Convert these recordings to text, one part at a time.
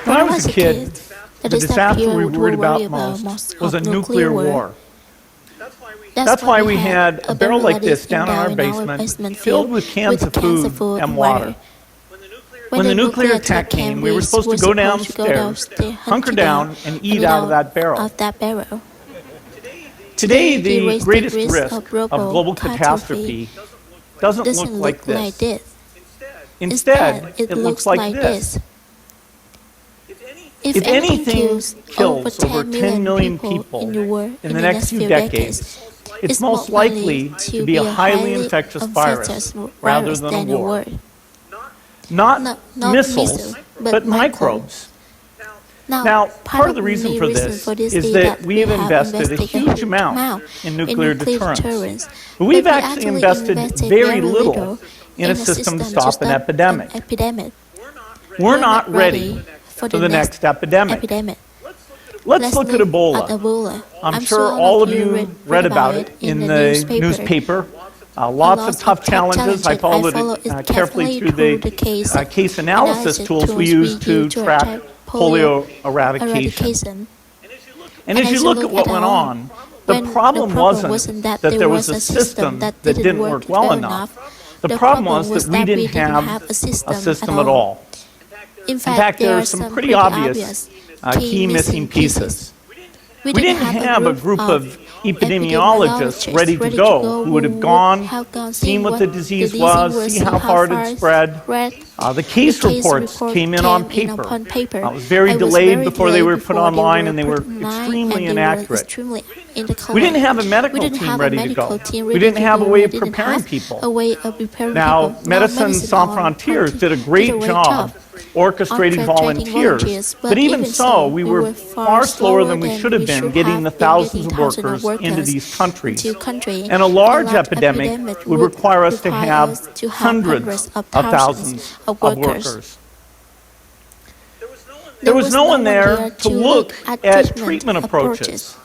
When I was a kid, the disaster we worried about most was a nuclear war. That's why we had a barrel like this down in our basement filled with cans of food and water. When the nuclear attack came, we were supposed to go downstairs, hunker down, and eat out of that barrel. Today, the greatest risk of global catastrophe doesn't look like this. Instead, it looks like this. If anything kills over 10 million people in the next few decades, it's most likely to be a highly infectious virus rather than a war. Not missiles, but microbes. Now, part of the reason for this is that we have invested a huge amount in nuclear deterrence. But we've actually invested very little in a system to stop an epidemic. We're not ready for the next epidemic. Let's look at Ebola. I'm sure all of you read about it in the newspaper. Lots of tough challenges. I followed it carefully through the case analysis tools we use to track polio eradication. And as you look at what went on, the problem wasn't that there was a system that didn't work well enough. The problem was that we didn't have a system at all. In fact, there are some pretty obvious key missing pieces. We didn't have a group of epidemiologists ready to go who would have gone, seen what the disease was, see how far it had spread. The case reports came in on paper. It was very delayed before they were put online, and they were extremely inaccurate. We didn't have a medical team ready to go. We didn't have a way of preparing people. Now, Médecins Sans Frontières did a great job orchestrating volunteers, but even so, we were far slower than we should have been getting the thousands of workers into these countries. And a large epidemic would require us to have hundreds of thousands of workers. There was no one there to look at treatment approaches,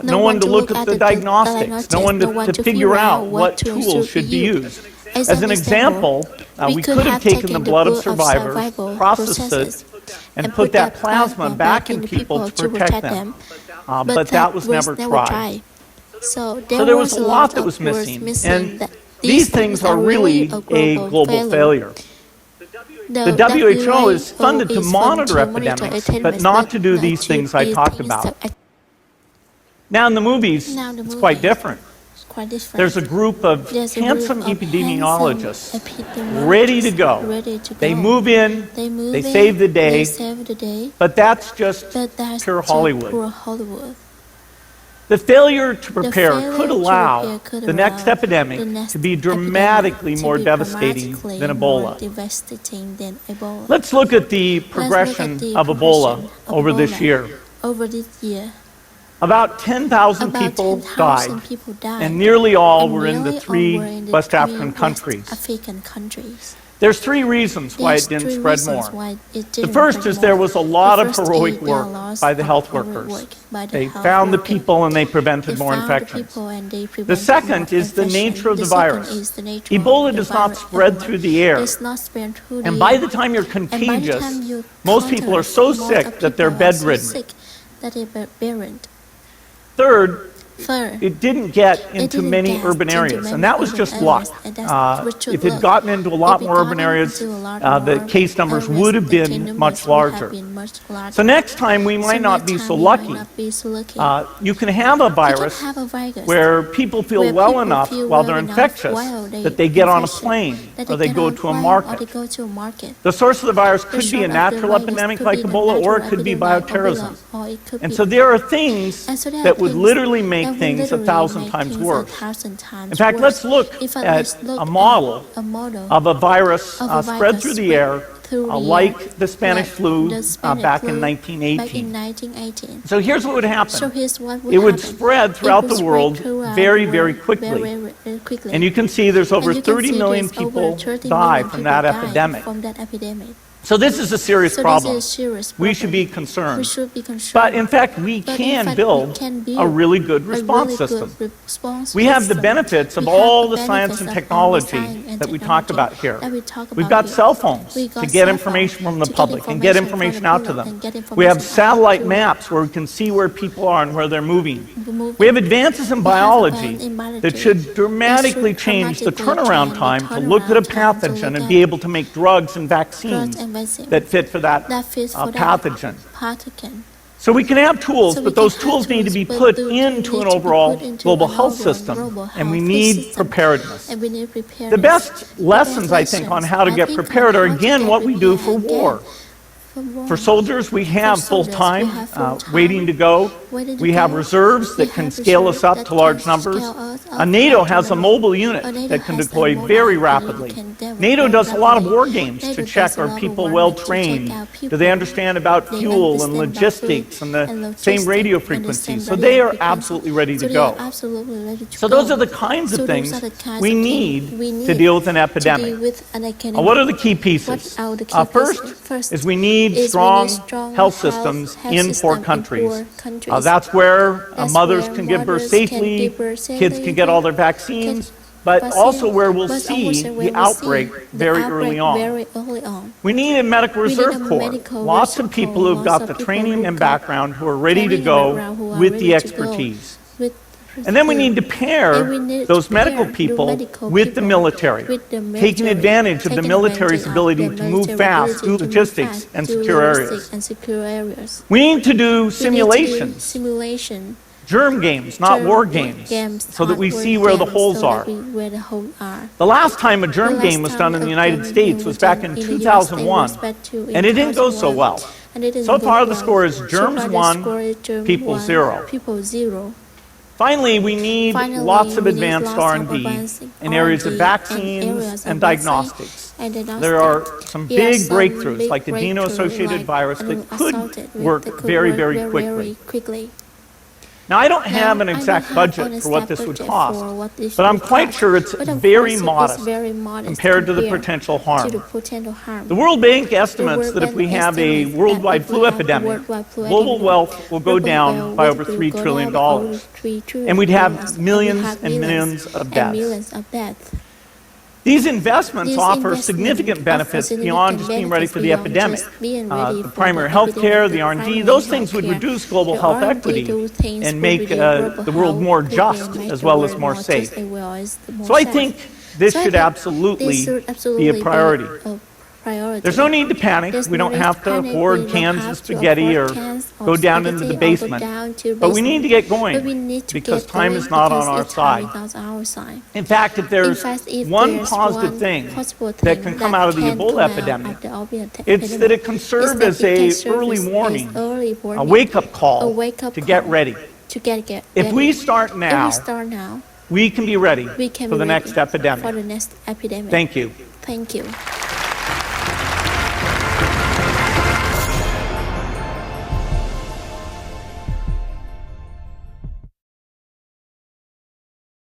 no one to look at the diagnostics, no one to figure out what tools should be used. As an example, we could have taken the blood of survivors, processed it, and put that plasma back in people to protect them, but that was never tried. So there was a lot that was missing, and these things are really a global failure. The WHO is funded to monitor epidemics, but not to do these things I talked about. Now in the movies, it's quite different. There's a group of handsome epidemiologists ready to go. They move in, they save the day, but that's just pure Hollywood. The failure to prepare could allow the next epidemic to be dramatically more devastating than Ebola. Let's look at the progression of Ebola over this year. About 10,000 people died, and nearly all were in the three West African countries. There's three reasons why it didn't spread more. The first is there was a lot of heroic work by the health workers. They found the people and they prevented more infections. The second is the nature of the virus. Ebola does not spread through the air. And by the time you're contagious, most people are so sick that they're bedridden. Third, it didn't get into many urban areas, and that was just luck. If it had gotten into a lot more urban areas, the case numbers would have been much larger. So next time, we might not be so lucky. You can have a virus where people feel well enough while they're infectious that they get on a plane or they go to a market. The source of the virus could be a natural epidemic like Ebola, or it could be bioterrorism. And so there are things that would literally make things 1,000 times worse. In fact, let's look at a model of a virus spread through the air like the Spanish flu back in 1918. So here's what would happen. It would spread throughout the world very, very quickly. And you can see there's over 30 million people die from that epidemic. So this is a serious So problem. this is a serious We should be problem. concerned. We should be concerned. But in fact, we But in can fact, build we can build a really good response really good system. response We have the system. benefits of We have all the the science benefits and of all the technology science and that we talk technology about here. that we talk We've about got here. cell phones We got to get cell information phone from the to get public and get information information from out the to public and get them. We have information out satellite to maps where we can see where people are and where they're moving. Move- We have advances in We have biology advances in biology that should dramatically that should change the dramatically turnaround change the time to look at a turnaround time to pathogen look and at be able to make drugs and vaccines drugs and vaccines that fit for that that fits for that pathogen. pathogen. So we can have tools, So we but those can have tools need to be tools, put but into an need to be overall put into global an health overall system, global and we health need system. preparedness. And we need preparedness. The best lessons, I think, on how to get prepared are, again, what we do for war. For soldiers, we have full-time waiting to go. We have reserves that can scale us up to large numbers. NATO has a mobile unit that can deploy very rapidly. NATO does a lot of war games to check, are people well trained? Do they understand about fuel and logistics and the same radio frequencies? So they are absolutely ready to go. So those are the kinds of things we need to deal with an epidemic. What are the key pieces? First is we need strong health systems in poor countries. That's where mothers can give birth safely, kids can get all their vaccines, but also where we'll see the outbreak very early on. We need a medical reserve corps. Lots of people who've got the training and background who are ready to go with the expertise. And then we need to pair those medical people with the military, taking advantage of the military's ability to move fast through logistics and secure areas. We need to do simulations, germ games, not war games, so that we see where the holes are. The last time a germ game was done in the United States was back in 2001, and it didn't go so well. So far the score is germs 1, people 0. Finally, we need lots of advanced R&D in areas of vaccines and diagnostics. There are some big breakthroughs, like the adeno-associated virus, that could work very, very quickly. Now, I don't have an exact budget for what this would cost, but I'm quite sure it's very modest compared to the potential harm. The World Bank estimates that if we have a worldwide flu epidemic, global wealth will go down by over $3 trillion, and we'd have millions and millions of deaths. These investments offer significant benefits beyond just being ready for the epidemic. The primary health care, the R&D, those things would reduce global health equity and make the world more just as well as more safe. So I think this should absolutely be a priority. There's no need to panic. We don't have to hoard cans of spaghetti or go down into the basement. But we need to get going because time is not on our side. In fact, if there's one positive thing that can come out of the Ebola epidemic, it's that it can serve as an early warning, a wake-up call to get ready. If we start now, we can be ready for the next epidemic. Thank you. Thank you.